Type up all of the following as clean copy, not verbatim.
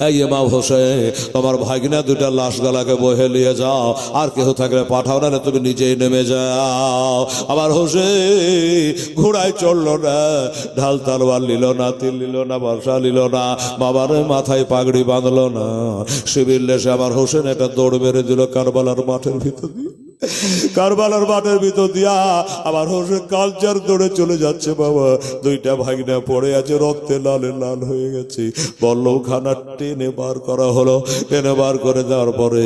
এই ইমাম হোসেন, তোমার ভাগিনা দুটা লাশ গলাকে বহে নিয়ে যাও, আর কেউ থাকলে পাঠাও না, তুমি নিজেই নেমে যাও। আমার হোসেন ঘোড়ায় চড়লো না, ঢাল তলোয়ার নিল না, তীর নিল না, বর্ষা নিল না, বাবার মাথায় পাগড়ি বাঁধলো না। শিবির লেসে আমার হোসেন একটা দৌড় মেরে দিল কারবালার মাঠের ভিতর দিয়ে। কারবালার মাঠের ভিতর দিয়া আমার হোসেন কালচার দৌড়ে চলে যাচ্ছে। বাবা দুইটা ভাগিনা পড়ে আছে, রক্তে লালে লাল হয়ে গেছে। বল্লভখানা টেনে বার করা হলো। টেনে বার করে দেওয়ার পরে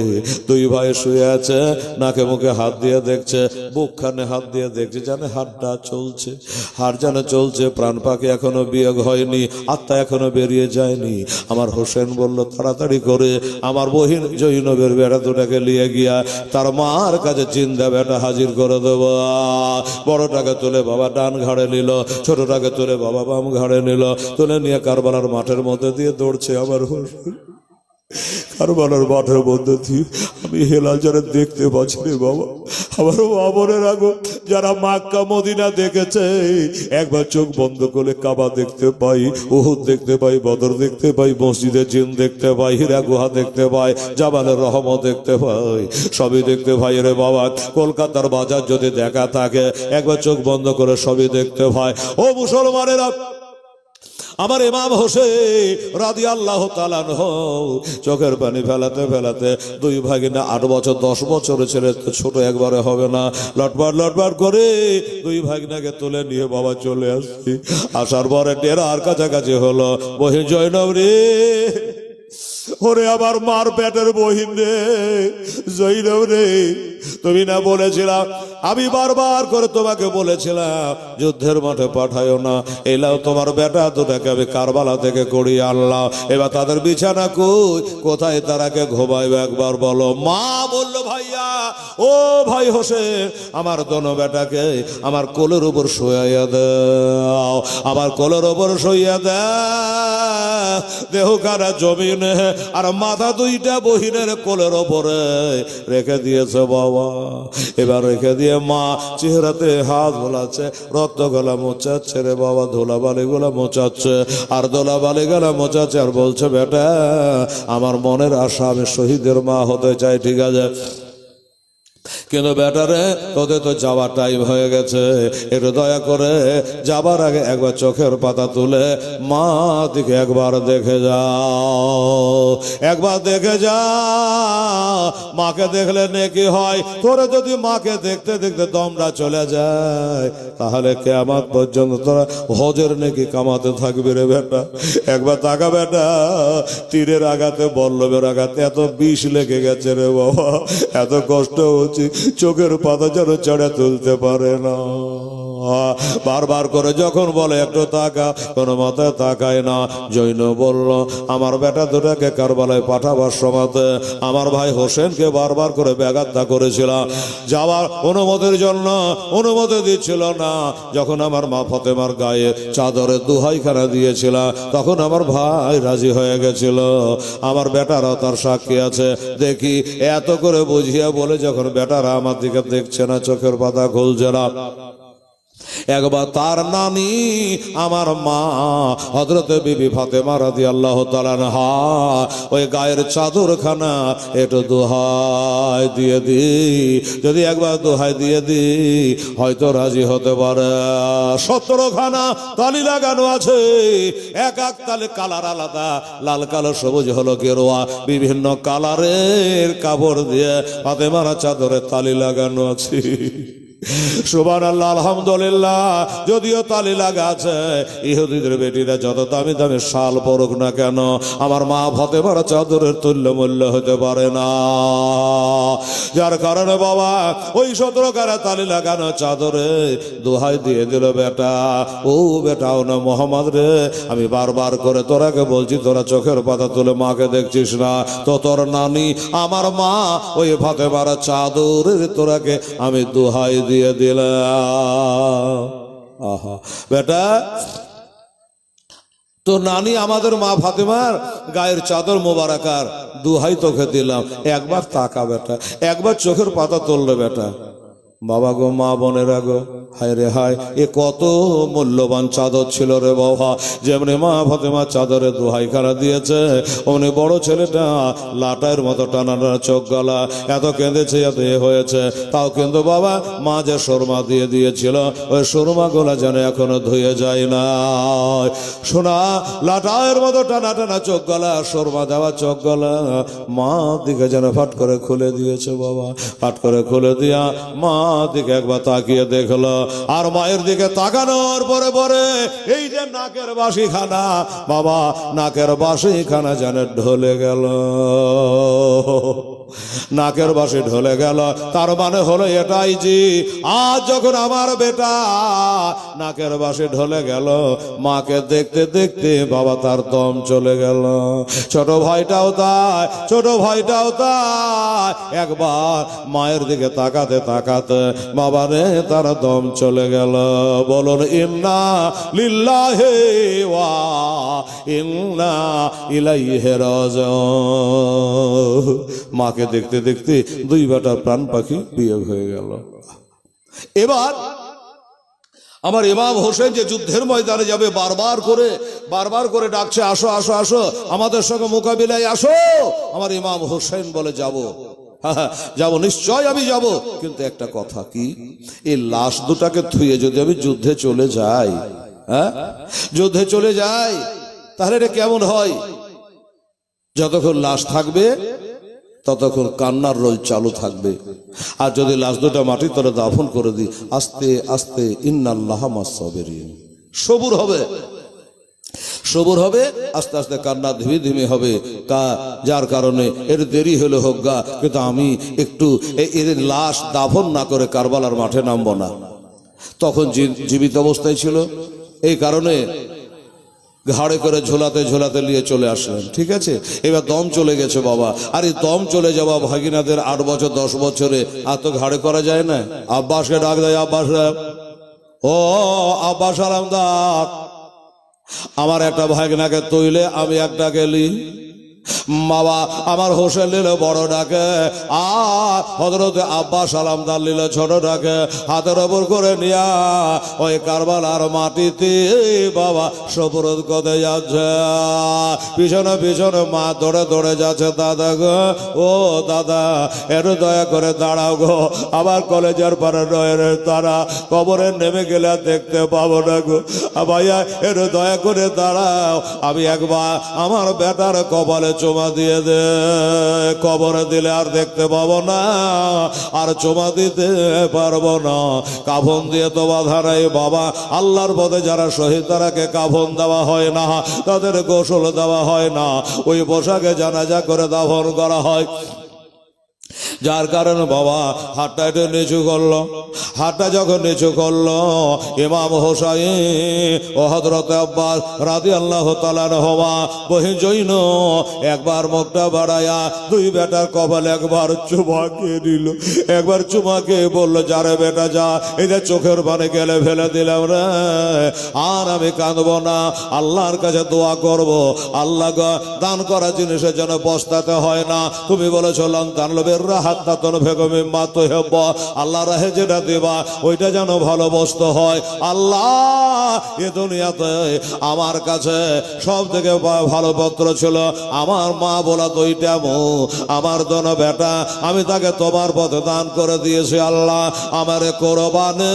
দুই ভাই শুয়ে আছে, নাকে মুখে হাত দিয়ে দেখছে, বুকখানে হাত দিয়ে দেখছে, জানে হাতটা চলছে, হাত জানে চলছে, প্রাণ পাখি এখনো বিয়োগ হয়নি, আত্মা এখনো বেরিয়ে যায়নি। আমার হোসেন বলল তাড়াতাড়ি করে আমার বহিন জৈনবের বেটা দুটাকে নিয়ে গিয়া তার মার কাছে জিন্দা বেটা হাজির করে দেব। বড়টাকে তুলে বাবা ডান ঘাড়ে নিল, ছোটটাকে তুলে বাবা বাম ঘাড়ে নিল, তুলে নিয়ে কারবালার মাঠের মধ্যে দিয়ে দৌড়ছে আমার হোসেন। কারবালার মাঠের মধ্যে দিয়ে আমি হেলাল যারা দেখতে পাচ্ছি রে বাবা, আমার বাবরের আগো যারা মক্কা মদিনা দেখেছে, একবার চোখ বন্ধ করে কাবা দেখতে পাই, উহুদ দেখতে পাই, বদর দেখতে পাই, মসজিদে জিন দেখতে পাই, হীরা গুহা দেখতে পাই, জাবালের রহমত দেখতে পাই, সবই দেখতে পাই রে বাবা। কলকাতার বাজার যদি দেখা থাকে একবার চোখ বন্ধ করে সবই দেখতে পাই। ও মুসলমানেরা, আমার ইমাম হোসেন রাদিয়াল্লাহু তাআলা আনহু চোখের পানি ফেলাতে ফেলাতে দুই ভাগিনা 8 বছর 10 বছরের ছেলে, ছোট একবারে হবে না, লটবার লটবার করে দুই ভাগিনাকে তুলে নিয়ে বাবা চলে আসছি। আসার পরে ডেরার কাছাকাছি হলো। বহিন জয়নব রে, ওরে আমার মার পেটের বহিন রে, জয়নব রে, তুমি না বলেছিলাম, আমি বারবার করে তোমাকে বলেছিলাম যুদ্ধের মাঠে পাঠায়ও না, এলাও তোমার বেটা দুটাকে আমি কারবালা থেকে করিয়ে আনলাম, এবার তাদের বিছানা কোথায় তারাকে ঘুমাইবে একবার বলো। মা বলল ভাইয়া, ও ভাই হোসেন, আমার দোনো বেটাকে আমার কোলের উপর শুয়াইয়া দাও, আমার কোলের উপর শুইয়া দাও, দেহ কারা জমিনে আর মাথা দুইটা বহিনের কোলের ওপরে রেখে দিয়েছে বাবা। এবার রেখে দিয়ে মা চেহারাতে হাত বোলাচ্ছে, রক্ত গলা মোচাচ্ছে রে বাবা, ধোলা বালি গুলা মোচাচ্ছে, আর দোলা বালি গলা মোচাচ্ছে, আর বলছে বেটা আমার মনের আশা, আমি শহীদের মা হতে চাই, ঠিক আছে, কিন্তু বেটারে তোদের তো যাওয়ার টাইম হয়ে গেছে, একটু দয়া করে যাবার আগে একবার চোখের পাতা তুলে মা দিকে একবার দেখে যাও, একবার দেখে যা, মাকে দেখলে নেকি হয়। তোরা যদি মাকে দেখতে দেখতে দমটা চলে যায় তাহলে কিয়ামত পর্যন্ত তোরা হজের নেকি কামাতে থাকবি রে বেটা। একবার তাকা বেটা, তীরের আঘাতে বল্লভের আঘাতে এত বিষ লেগে গেছে রে বাবা, এত কষ্ট হচ্ছে, চোখের পাতা যেন চড়ে তুলতে পারে না। বারবার করে যখন বলে একটু তাকা, কোনো মাথায় তাকায় না। জৈন বলল আমার বেটা দুটাকে কারবালায় পাঠাবার সময়তে আমার ভাই হোসেনকে বারবার করে ব্যাঘাতটা করেছিলাম, যাওয়ার অনুমতির জন্য অনুমতি দিচ্ছিল না। যখন আমার মা ফতেমার গায়ে চাদরের দুহাইখানা দিয়েছিলাম তখন আমার ভাই রাজি হয়ে গেছিল। আমার বেটারাও তার সাক্ষী আছে। দেখি এত করে বুঝিয়া বলে যখন বেটারা আমার দিকে দেখছে না, চোখের পাতা খুলছে না, একবার তার নানি আমার মা হযরত বিবি ফাতেমা রাদিয়াল্লাহু তাআলা আনহা ওই গায়ের চাদরখানা একটু দোহাই দিয়ে দি, যদি একবার দোহাই দিয়ে দি হয়তো রাজি হতে পারে। 17 খানা তালি লাগানো আছে, এক এক তালে কালার আলাদা, লাল কালো সবুজ হলো গেরুয়া, বিভিন্ন কালারের কাপড় দিয়ে ফাতেমার চাদরে তালি লাগানো আছে। সুবহানাল্লাহ, আলহামদুলিল্লাহ। যদিও তালি লাগা আছে, ইহুদিদের বেটিরা যত দামি দামি শাল পরুক না কেন আমার মা ফাতেমার চাদরের তুল্য মূল্য হতে পারে না। যার কারণে বাবা ওই 17 কারা তালি লাগানো চাদরে দোহাই দিয়ে দিল বেটা, ও বেটাও না মোহাম্মদ রে, আমি বারবার করে তোরাকে বলছি তোরা চোখের পাতা তুলে মাকে দেখছিস না, তো তোর নানি আমার মা ওই ফাতেমার চাদরের তোরাকে আমি দোহাই দিয়ে দিলাম। আহা বেটা, তো নানি আমাদের মা ফাতেমার গায়ের চাদর মোবারকার দোহাই তোকে দিলাম, একবার তাকা বেটা, একবার চোখের পাতা তুললে বেটা, বাবা গো, মা বোনেরা গো, হায় রে হায়, এ কত মূল্যবান চাদর ছিল রে বাবা। যেমনি মা ফাতেমা চাদরে দোহাইখানা দিয়েছে, অমনি বড় ছেলেটা লাটার মতো টানা চোখ গলা, এত কেঁদেছে, এত এ হয়েছে, তাও কিন্তু বাবা মা যে সুরমা দিয়ে দিয়েছিল, ওই সুরমা গোলা যেন এখনো ধুয়ে যায় না। শোনা, লাটার মতো টানা টানা চোখ গলা, সুরমা দেওয়া চোখ গলা মা দিকে যেন ফাট করে খুলে দিয়েছে বাবা। ফাট করে খুলে দিয়া মা দিকে একবার তাকিয়ে দেখলো, আর মায়ের দিকে তাকানোর পরে পরে এই যে নাকের বাসি খানা বাবা, নাকের বাসি খানা যেন ঢলে গেল, নাকের বাসি ঢলে গেল। তার মানে হলো এটাই যে আজ যখন আমার বেটা নাকের বাসি ঢলে গেল, মাকে দেখতে দেখতে বাবা তার দম চলে গেল। ছোট ভাইটাও তাই, ছোট ভাইটাও তাই, একবার মায়ের দিকে তাকাতে তাকাতে বাবা রে তার দম চলে গেল। বলুন ইন্না লিল্লাহি ওয়া ইন্না ইলাইহি রাজিউন। মাকে দেখতে দেখতে দুই বেটা প্রাণ পাখি বিয়ে হয়ে গেল। এবার আমার ইমাম হোসেন যে যুদ্ধের ময়দানে যাবে, বারবার করে ডাকছে, আসো আসো আসো, আমাদের সঙ্গে মোকাবিলায় আসো। আমার ইমাম হোসেন বলে যাব, যাব, নিশ্চয় আমি যাব, কিন্তু একটা কথা, কি এই লাশ দুটাকে থুয়ে যদি আমি যুদ্ধে চলে যাই, হ্যাঁ যুদ্ধে চলে যাই, তাহলে এটা কেমন হয়? যতক্ষণ লাশ থাকবে ততক্ষণ কান্নার রোল চালু থাকবে। আর যদি লাশ দুটা মাটির তলে দাফন করে দিই, আস্তে আস্তে ইন্নাল্লাহা মাস সাবিরিন, সবুর হবে, সবুর হবে, আস্তে আস্তে কান্না ধীমে ধীমে হবে, যার কারণে এর দেরি হলে হোক গা, কিন্তু আমি একটু এদের লাশ দাফন না করে কারবালার মাঠে নামবো না। তখন জীবিত অবস্থায় ছিল, এই কারণে ঘাড়ে করে ঝোলাতে ঝোলাতে নিয়ে চলে আসলেন। ঠিক আছে, এবার দম চলে গেছে বাবা। আর এই দম চলে যাওয়া ভাগিনাদের 8 বছর 10 বছরে আর তো ঘাড়ে করা যায় না। আব্বাসকে ডাক দেয়, আব্বাস, ও আব্বাস আলামদার, আমার একটা ভাগনাকে তৈলে আমি একটা গেলি। বাবা আমার হোসেন নিল বড় ডাকে, আর হযরত আব্বাস আলামদার নিল ছোট ডাকে, হাতের ওপর করে নিয়া ওই কারবালার মাটিতে বাবা সুপুরুত করতে যাচ্ছে। পিছনে পিছনে মা দৌড়ে দৌড়ে যাচ্ছে, দাদা গো, ও দাদা, একটু দয়া করে দাঁড়াও গো, আবার কলেজের পারে নয়ের তারা কবরে নেমে গেলে দেখতে পাবো না গো, ভাইয়া একটু দয়া করে দাঁড়াও, আমি একবার আমার বেটার কপালে চুমা দিয়ে দে, কবরে দিলে আর দেখতে পাবো না, আর চুমা দিতে পারবো না, কাফন দিয়ে তো বাধা নাই বাবা। আল্লাহর পথে যারা শহীদ তারাকে কাফন দেওয়া হয় না, তাদের গোসল দেওয়া হয় না, ওই পোশাকে জানাজা করে দাফন করা হয়। যার কারণে বাবা হাতটা একটু নিচু করলো, হাতটা যখন নিচু করলো, ইমাম হোসাইন ও হযরত আব্বাস রাদিয়াল্লাহু তাআলা আনহুমা বহিন জৈন একবার মুখটা বাড়ায়া দুই বেটার কপালে একবার চুমাকে দিল, একবার চুমাকে বললো, যারে বেটা যা, এই যে চোখের পানি গেলে ফেলে দিলাম রে, আর আমি কাঁদবো না, আল্লাহর কাছে দোয়া করব, আল্লাহ দান করা জিনিসের জন্য পস্তাতে হয় না। তুমি বলেছো লন তানলবের হাত্তা তোর ভেগমে মা তো হেব, আল্লাহ রাহে যেটা দেবা ওইটা যেন ভালোবাসতে হয়। আল্লাহ এ দুনিয়াতে আমার কাছে সব থেকে ভালো পত্র ছিল আমার মা বলা তো ওইটা, আমার দোনো বেটা, আমি তাকে তোমার পথে দান করে দিয়েছি, আল্লাহ আমারে কোরবানে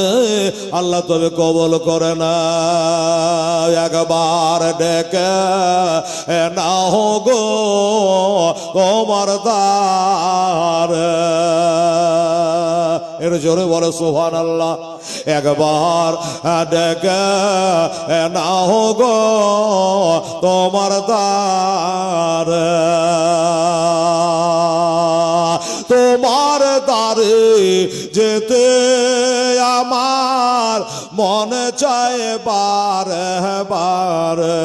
আল্লাহ তবে কবল করে না। একবার ডেকে না গো তোমার দার, এর জোরে বলে সুবহানাল্লাহ। একবার ডেকে না গো তোমার দার, তোমার দারে যেতে আমার মনে চায় বারে বারে,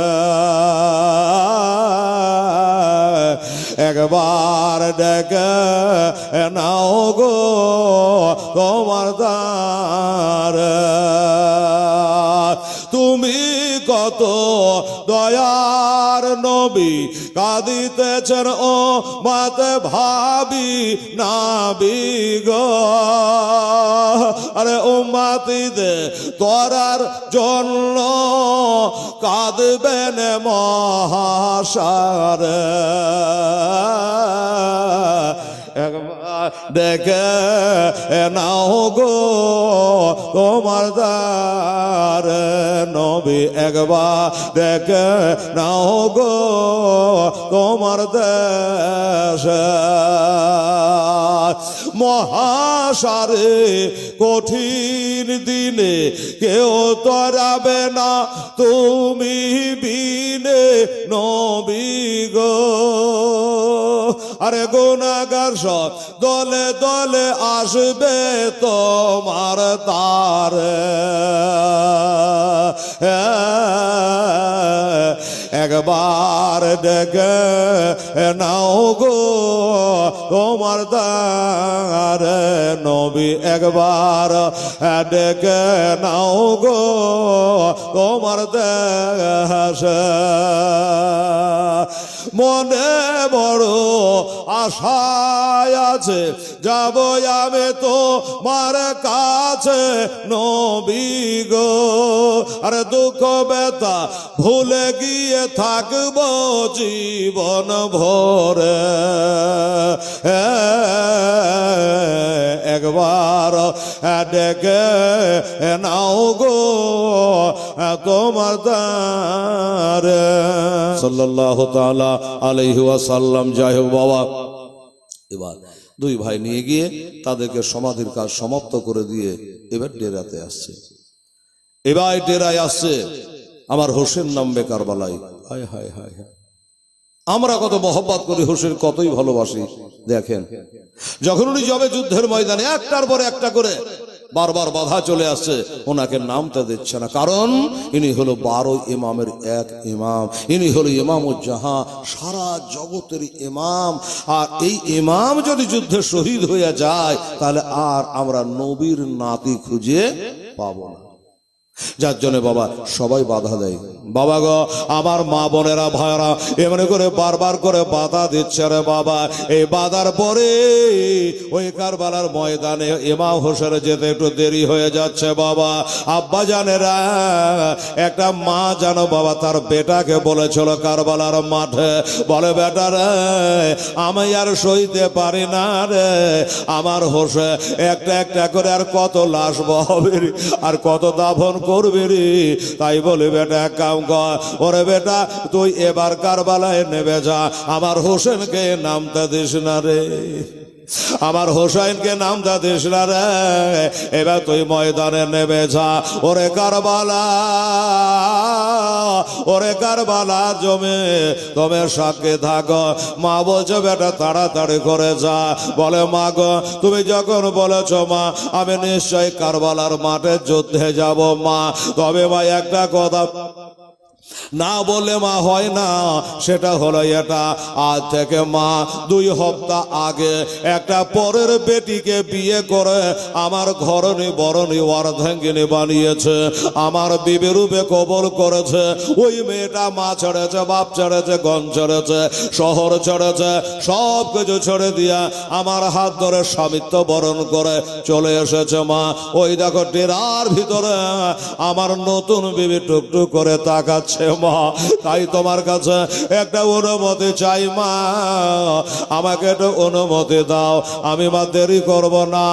একবার ডেকে নাও গো তোমার দ্বার, তুমি কত দয়ার নবী কাঁদিতেছেন ও মাতে ভাবি নাবি গো আরে উম্মতিদে তোরার জন্য কাঁদবেন মহাসারে দেখে নাও গো তোমার দার নবী একবার দেখে নাও গো তোমার দেশ মহাসারে কঠিন দিনে কেউ তরাবে না তুমি বিনে নবী গো আরে গুনাহগার সব দলে দলে আসবে তোমার দ্বারে একবার ডেকে নাও গো তোমার দ্বারে নবী একবার ডেকে নাও গো তোমার দেশে মনে বড় আশায় আছে যাব আমি তো মার কাছে নবী গো আরে দুঃখ ব্যথা ভুলে গিয়ে থাকবো জীবন ভরে একবার ডেকে নাও গো তোমার দ্বারে সাল্লাল্লাহু তাআলা আলাইহি ওয়াসাল্লাম। যাই হোক বাবা, এবার দুই ভাই নিয়ে গিয়ে তাদেরকে সমাধির কাজ সমাপ্ত করে দিয়ে এবার ডেরাতে আসছে। এবার ডেরায় আসছে আমার হোসেন নামবে কারবালায়। হায় হায় হায় হায়, আমরা কত মহব্বত করি, হোসেন কতই ভালোবাসি। দেখেন যখন উনি যাবে যুদ্ধের ময়দানে একটার পর একটা করে বারবার বাধা চলে আসছে, ওনাকে নামতে দিচ্ছে না। কারণ ইনি হলো 12 ইমামের এক ইমাম, ইনি হলো ইমামুজ্জাহান, সারা জগতের ইমাম। আর এই ইমাম যদি যুদ্ধে শহীদ হয়ে যায় তাহলে আর আমরা নবীর নাতি খুঁজে পাবো না। যার জন্য বাবা সবাই বাধা দেয়। বাবা গো, আমার মা বোনেরা ভাইরা এমনি করে বারবার করে বাধা দিচ্ছে রে বাবা। এই বাধার পরে ওই কারবালার ময়দানে ইমাম হোসেন যেতে একটু দেরি হয়ে যাচ্ছে বাবা। আব্বা জানেরা, একটা মা জানো বাবা তার বেটাকে বলেছিল কারবালার মাঠে, বলে বেটা রে আমি আর সইতে পারি না রে, আমার হোসেন একটা একটা করে আর কত লাশ বহবে আর কত দাফন করবে রে। তাই বলে বেটা কাম কর, ওরে বেটা তুই এবার কারবালায় নেমে যা, আমার হোসেনকে নামতে দিস না রে, আমার হোসেনকে নামতে দিস না রে, এবার তুই ময়দানে নেমে যা। ওরে কারবালা, ওরে কারবালা জমে তুমি সাক্ষী থাকো। মা বলছে বেটা তাড়াতাড়ি করে যা। বলে মা গো, তুমি যখন বলেছ মা আমি নিশ্চয়ই কারবালার মাঠে যুদ্ধে যাব মা, তবে মা একটা কথা না বলে মা হয় না, সেটা হলো এটা, আজ থেকে মা 2 সপ্তাহ আগে একটা পরের বেটিকে বিয়ে করে আমার ঘরনি বরণী অর্ধাঙ্গিনী বানিয়েছে, আমার বিবি রূপে কবল করেছে। ওই মেয়েটা মা ছেড়েছে, বাপ ছেড়েছে, গণ ছেড়েছে, শহর ছেড়েছে, সব কিছু ছেড়ে দিয়া আমার হাত ধরে স্বামিত্ব বরণ করে চলে এসেছে মা। ওই দেখো ডেরার ভিতরে আমার নতুন বিবি টুকটুক করে তাকাচ্ছে মা। তাই তোমার কাছে একটা অনুমতি চাই মা, আমাকে একটু অনুমতি দাও, আমি মা দেরি করব না,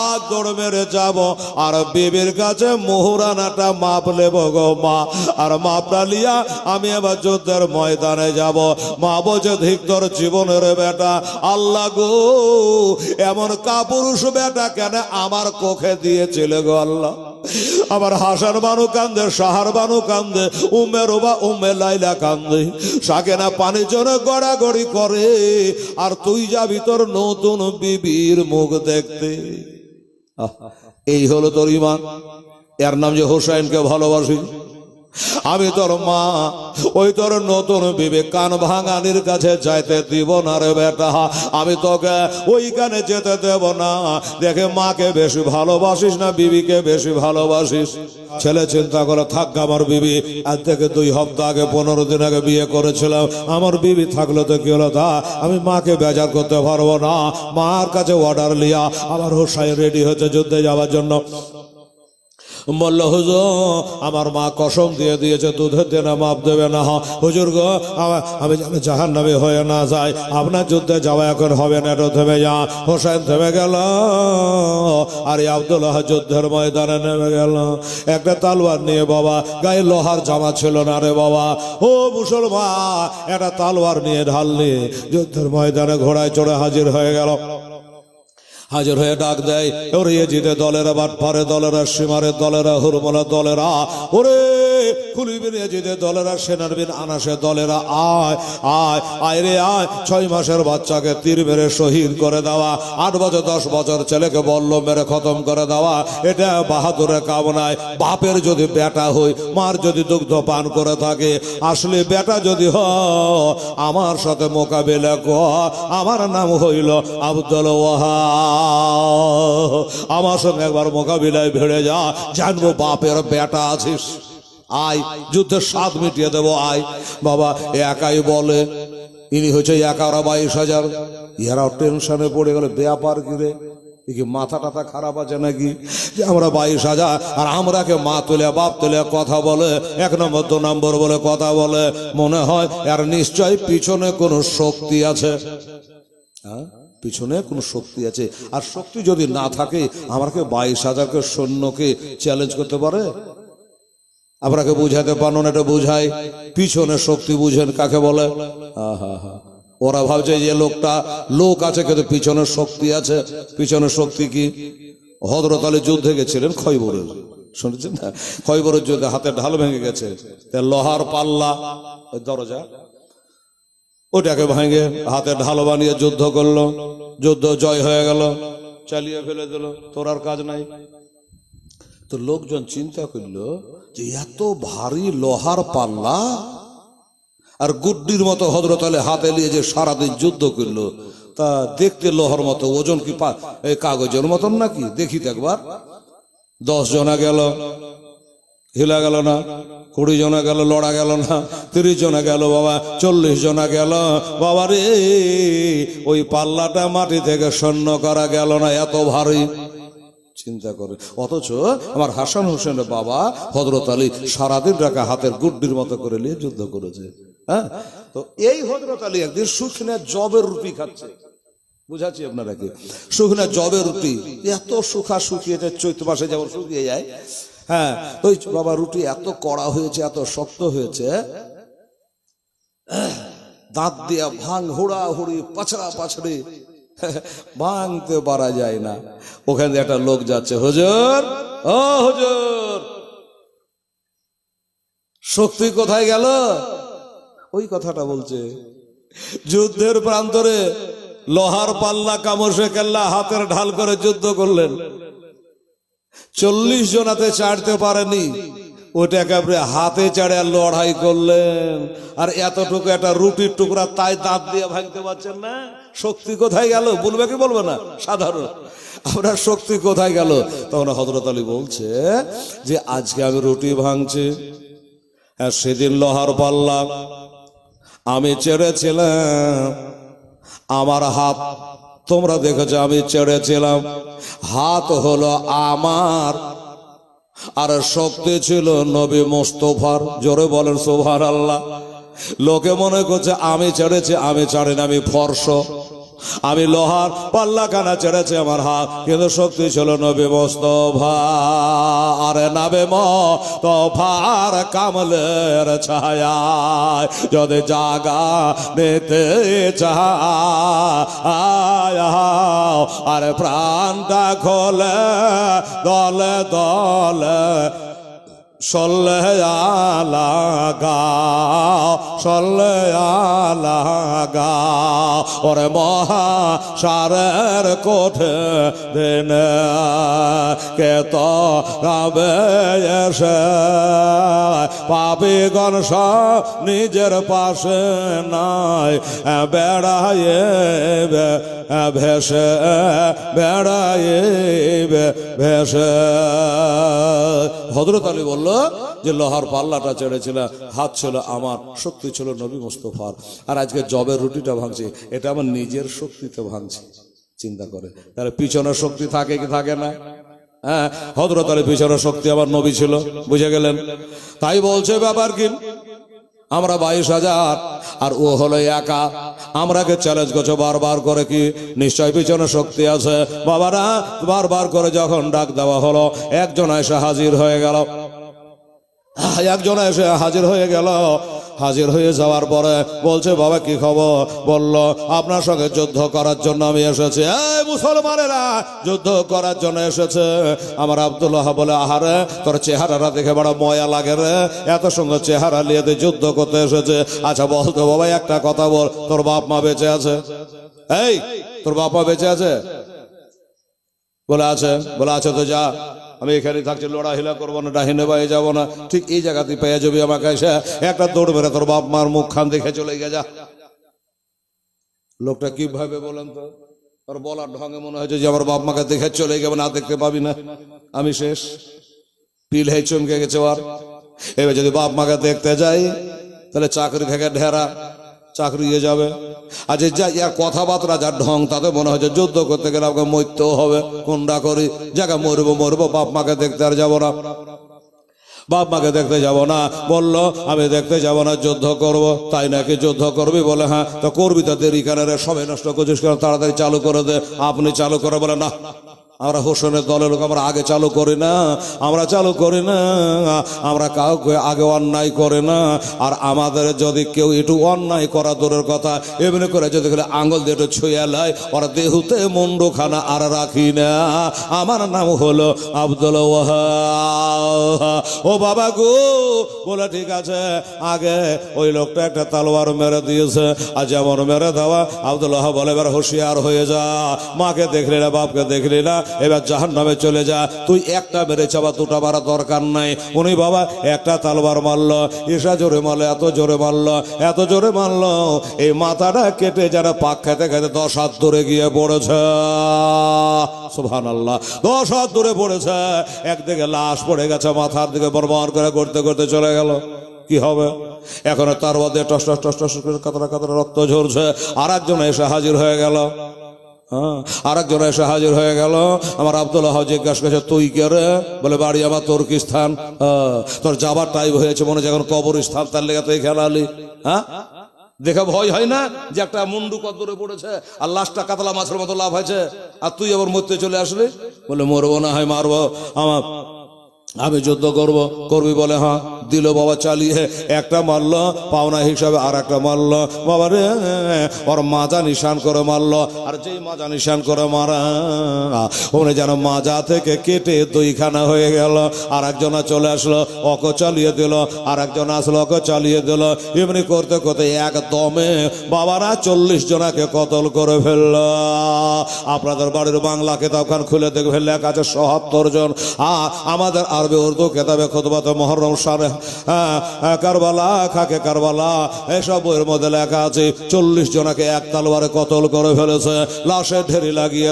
এক দৌড় মেরে যাব আর বিবির কাছে মুহুরানাটা মাপ নেব গো মা। আর মাপটা লিয়া আমি এবার যুদ্ধের ময়দানে যাব। মা বলছে ধিক তোর জীবনের বেটা, আল্লাহ গো এমন কাপুরুষ বেটা কেন আমার কোখে দিয়েছিল গো আল্লাহ। আমার হাসান বানু কান্দে, সাহার বানু কান্দে, উম্মে রোবা উম্মে লাইলা কান্দে, সাকেনা পানি জন্য গড়াগড়ি করে, আর তুই যাবি তোর নতুন বিবির মুখ দেখতে। এই হলো তোর ইমান। এর নাম যে হোসেনকে ভালোবাসি। আমি তোর মা ওই তোর নতুন বিবি কান ভাঙানির কাছে যাইতে দিব না রে বেটা, আমি তোকে ওইখানে যেতে দেব না। দেখে মাকে বেশি ভালোবাসিস না বিবিকে বেশি ভালোবাসিস? ছেলে চিন্তা করে, থাক আমার বিবি, আজ থেকে 2 সপ্তাহ আগে 15 দিন আগে বিয়ে করেছিলাম, আমার বিবি থাকলে তো কি হলো, তা আমি মাকে বেজার করতে পারবো না। মার কাছে অর্ডার লিয়া আমার হোসাইন রেডি হয়েছে যুদ্ধে যাওয়ার জন্য। বলল, হুজুর আমার মা কসম দিয়ে দিয়েছে দুধের দেনা মাপ দেবে না। হুজুর গো, আমি জাহান্নামী হয়ে না যাই, আপনার যুদ্ধে যাওয়া এখন হবে না, এটা থেমে যা। হোসেন থেমে গেল, আর আব্দুল্লাহ যুদ্ধের ময়দানে নেমে গেল। একটা তালোয়ার নিয়ে, বাবা গায়ে লোহার জামা ছিল না রে বাবা, ও মুসলমান একটা তালোয়ার নিয়ে ঢাল নিয়ে যুদ্ধের ময়দানে ঘোড়ায় চড়ে হাজির হয়ে গেল। হাজির হয়ে ডাক দেয়, ওরে ইয়েজিদের দলেরা, বাটপারের দলেরা, সীমারের দলেরা, হুরমলা দলেরা, ওরে খুলিবিন ইয়েজিদের দলেরা, সেনার বিন আনাসের দলেরা, আয় আয় আয় রে আয়। 6 মাসের বাচ্চাকে তীর মেরে শহীদ করে দেওয়া, 8 বছর 10 বছর ছেলেকে বল্ল মেরে খতম করে দেওয়া, এটা বাহাদুরের কাম নাই। বাপের যদি বেটা হই, মার যদি দুগ্ধ পান করে থাকে, আসলে বেটা যদি হয় আমার সাথে মোকাবিলা কর। আমার নাম হইল আব্দুল ওয়াহাব, আমার সঙ্গে একবার মোকাবিলায় ভিড়ে যা, জানবো বাপের বেটা আছিস। আয় যুদ্ধের স্বাদ মিটিয়ে দেবো, আয়। বাবা একাই বলে, ইনি হচ্ছে 22,000। এরাও টেনশনে পড়ে গেল, ব্যাপার কি রে, কি মাথা টাথা খারাপ আছে নাকি, যে আমরা 22,000 আর আমরাকে মা তুলে বাপ তুলে কথা বলে, 1 নম্বর 2 নম্বর বলে কথা বলে। মনে হয় আর নিশ্চয় পিছনে কোনো শক্তি আছে। হ্যাঁ, পিছনে কোনো শক্তি আছে। আর শক্তি যদি না থাকে, আমাকে 22,000কে সৈন্যকে চ্যালেঞ্জ করতে পারে? আপনাকে বুঝাতে পারেন, এটা বুঝাই পিছনে শক্তি। বুঝেন কাকে বলে? ওরা ভাবছে যে লোক আছে, কিন্তু পিছনে শক্তি আছে। পিছনে শক্তি কি? হযরত আলী যুদ্ধে গেছিলেন খয়বরের, শুনেছেন না? খয়বরের যুদ্ধে হাতের ঢাল ভেঙে গেছে, লোহার পাল্লা ওই দরজা, ওটাকে ভেঙে হাতে ঢাল বানিয়ে যুদ্ধ করলো। যুদ্ধ জয় হয়ে গেল, চালিয়ে ফেলে দিল, তোর আর কাজ নাই। তো লোকজন চিন্তা করলো যে এত ভারী লোহার পাল্লা আর গুড্ডির মতো হযরত আলী হাতে নিয়ে যে সারাদিন যুদ্ধ করলো, তা দেখতে লোহার মতো, ওজন কি এই কাগজের মতন নাকি? দেখি তো একবার। 10 জনা গেল, হিলা গেল না। 20 জনা গেল, লড়া গেল না। 30 জনা গেল, বাবা 40 জনা গেল, বাবা রে ওই পাল্লাটা মাটি থেকে শূন্য করা গেল না, এত ভারী। চিন্তা করে। অথচ আমার হাসান হোসেনের বাবা হযরত আলী সারাদিন রাখা হাতের গুড্ডির মতো করে নিয়ে যুদ্ধ করেছে। হ্যাঁ, তো এই হযরত আলী একদিন শুকনা জবের রুটি খাচ্ছে। বুঝাচ্ছি আপনারাকে, শুকনা জবের রুটি এত শুকিয়েছে, চৈত্র মাসে যেমন শুকিয়ে যায়। হ্যাঁ, ওই বাবা রুটি এত কড়া হয়েছে, এত শক্ত হয়েছে, দাঁত দিয়া হুড়াহুড়ি পাছড়া পাছড়ি ভাঙতে পারা যায় না। ওখানে একটা লোক যাচ্ছে, হুজুর ও হুজুর, শক্তি কোথায় গেল? ওই কথাটা বলছে। যুদ্ধের প্রান্তরে লোহার পাল্লা কামড়ে কেল্লা হাতের ঢাল করে যুদ্ধ করলেন, 40 জনাতে চাড়তে পারেনি, ওটা একেবারে হাতে চাড়ে লড়াই করলেন। আর এতটুকু একটা রুটির টুকরা তাই দাঁত দিয়ে ভাঙতে পারছেন না। শক্তি কোথায় গেল? বলবে কি বলবে না? সাধারণ আপনার শক্তি কোথায় গেল? তখন হযরত আলী বলছে যে আজকে আমি রুটি ভাঙছি, আর সেদিন লোহার পাল্লা আমি চেড়েছিলাম, আমার হাত তোমরা দেখেছো আমি চেড়েছিলাম, হাত হলো আমার, আর শক্তি ছিল নবী মুস্তাফার। জোরে বলেন সুবহানাল্লাহ। লোকে মনে করছে আমি ছেড়েছি, আমি ছাড়িনি, আমি ফর্স, আমি লোহার পাল্লা খানা ছেড়েছি আমার হাত, কিন্তু শক্তি ছিল নবী মুস্তাফা। আরে নবী মুস্তাফার কামলের ছায়ায় যদি জাগা নিতে চায়, আরে প্রাণটা খোলে দলে দলে সল্লে আলাগাও, সল্লে আলা গা ওরে মহা সারের কোঠে দিন কে তো রবে এসে পাপিগণ সব নিজের পাশে নাই বেড়াইয়ে ভেসে বেড়াইয়ে ভেসে। হযরত আলী বলল যে লোহার পাল্লাটা ছেড়েছিল, হাত ছিল আমার, শক্তি ছিল নবী মুস্তাফার, আর আজকে জবের রুটিটা ভাঙছে এটা আমার নিজের শক্তিতে ভাঙছে। চিন্তা করে তাহলে পিছনের শক্তি থাকে কি থাকে না? হ্যাঁ, হযরত আলী পিছনের শক্তি আমার নবী ছিল, বুঝে গেলেন? তাই বলছে ব্যাপার কি, আমরা 22,000 আর ও হলো একা, আমরাকে চ্যালেঞ্জ করছো বারবার করে কি নিশ্চয় পিছনে শক্তি আছে। বাবারা বারবার করে যখন ডাক দেওয়া হলো, একজন এসে হাজির হয়ে গেল, একজন এসে হাজির হয়ে গেল। হাজির হয়ে যাওয়ার পরে বলছে বাবা কি খবর? বলল আপনার সঙ্গে যুদ্ধ করার জন্য আমি এসেছি। এই মুসলমানেরা যুদ্ধ করার জন্য এসেছে। আমার আব্দুল্লাহ বলে আহারে তোর চেহারাটা দেখে বড় ময়া লাগে রে, এত সুন্দর চেহারা নিয়ে তুই যুদ্ধ করতে এসেছে। আচ্ছা বলতো বাবা একটা কথা বল, তোর বাপ মা বেঁচে আছে? এই তোর বাপ মা বেঁচে আছে? বলে আছে। বলে আছে তো যা, আমি এখানে থাকছি, লড়াহিলা করবো না, ডাহিনে বাইরে যাবো না। ঠিক এই জায়গাতে পেয়ে যাবি আমাকে, এসে একটা দৌড় মেরে তোর বাপ মার মুখ খান দেখে চলে গে যা। লোকটা কি ভাবে বলেন তো? তোর বলার ঢঙ্গে মনে হয়েছে যে আমার বাপ মাকে দেখে চলে যাবে, না দেখতে পাবি না, আমি শেষ। পিল হয়ে চমকে গেছে। আর এবার যদি বাপ মাকে দেখতে যাই তাহলে চাকরি থেকে ঢেরা, চাকরি হয়ে যাবে। আর যে যা ইয়ার কথাবার্তা যার ঢং, তাতে মনে হচ্ছে যুদ্ধ করতে গেলে আমাকে মরতেও হবে। কোনটা করি, জায়গা মরবো, বাপ মাকে দেখতে আর যাবো না, বাপ মাকে দেখতে যাব না। বললো আমি দেখতে যাব না, যুদ্ধ করব। তাই নাকি, যুদ্ধ করবি? বলে হ্যাঁ। তো করবি তো দেরি কেন রে, সবাই নষ্ট করছিস কেন, তাড়াতাড়ি চালু করে দে। আপনি চালু করে? বলে না, আমরা হোসেনের দলের লোক, আমরা আগে চালু করি না, আমরা চালু করি না, আমরা কাউকে আগে অন্যায় করে না। আর আমাদের যদি কেউ একটু অন্যায় করা দূরের কথা, এমনি করে যদি আঙুল দিয়ে একটু ছুঁয়ে লাই, ওরা দেহুতে মুন্ডুখানা আর রাখি না। আমার নাম হলো আব্দুল ওয়াহাব। ও বাবা গো, বলে ঠিক আছে। আগে ওই লোকটা একটা তালোয়ার মেরে দিয়েছে, আর যেমন মেরে দেওয়া, আব্দুল ওয়াহাব বলে এবার হুঁশিয়ার হয়ে যা, মাকে দেখলি না, বাপকে দেখলি না, এবার জাহান্নামে চলে যা। তুই একটা মেরেছ, আবার দুটা মারা দরকার নাই। উনি বাবা একটা তালবার মারলো, ঈশা জোরে মারলো, এত জোরে মারলো, এত জোরে মারলো, এই মাথাটা কেটে যারা পাক খেতে খেতে 10 হাত দূরে গিয়ে পড়েছে। সুবহানাল্লাহ, 10 হাত দূরে পড়েছে। একদিকে লাশ পড়ে গেছে, মাথার দিকে বরবার করে করতে করতে চলে গেল। কি হবে এখন? তার মধ্যে টস টস টস টস করে কাতরা কাতরা রক্ত ঝরছে। আর একজন এসে হাজির হয়ে গেল। আরেকজন এসে হাজির হয়ে গেল। আমার আব্দুল্লাহ জিজ্ঞাসা করছে তুই কে রে? বলে বাড়ি আমার তুর্কিস্তান। তোর যাবার টাইম হয়েছে মনে হচ্ছে এখন কবরস্থান, তার লেগে তুই খেলালি। হ্যাঁ, দেখে ভয় হয় না যে একটা মুন্ডু কদ্দুরে পড়েছে আর লাশটা কাতলা মাছের মতো লাভ হয়েছে, আর তুই আবার মরতে চলে আসলি? বলে মরবো না, হয় মারবো, আমি যুদ্ধ করবি? বলে হ্যাঁ। দিল বাবা চালিয়ে, একটা মারলো পাওনা হিসাবে, আর একটা মারলো বাবা রে, ওর মাজা নিশান করে মারলো। আর যেই মাজা নিশান করে মারা, ওনে যেন মাজা থেকে কেটে 2খানা হয়ে গেল। আর একজনা চলে আসলো, ওকে চালিয়ে দিল, আর একজন আসলো, ওকে চালিয়ে দিল। এমনি করতে করতে একদমে বাবারা 40 জনাকে কতল করে ফেলল। আপনাদের বাড়ির বাংলা কেতাবখান খুলে দেখবেন লেখা আছে 77 জন। আর আমাদের আরবি উর্দু কেতাবে খুতবাতে মুহররম শারে কারবালা, খাকে কারবালা, এসব বইয়ের মধ্যে লেখা আছে 40 জনাকে এক তালবারে কতল করে ফেলেছে, লাশে ঢেরি লাগিয়ে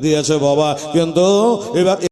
দিয়েছে বাবা। কিন্তু এবার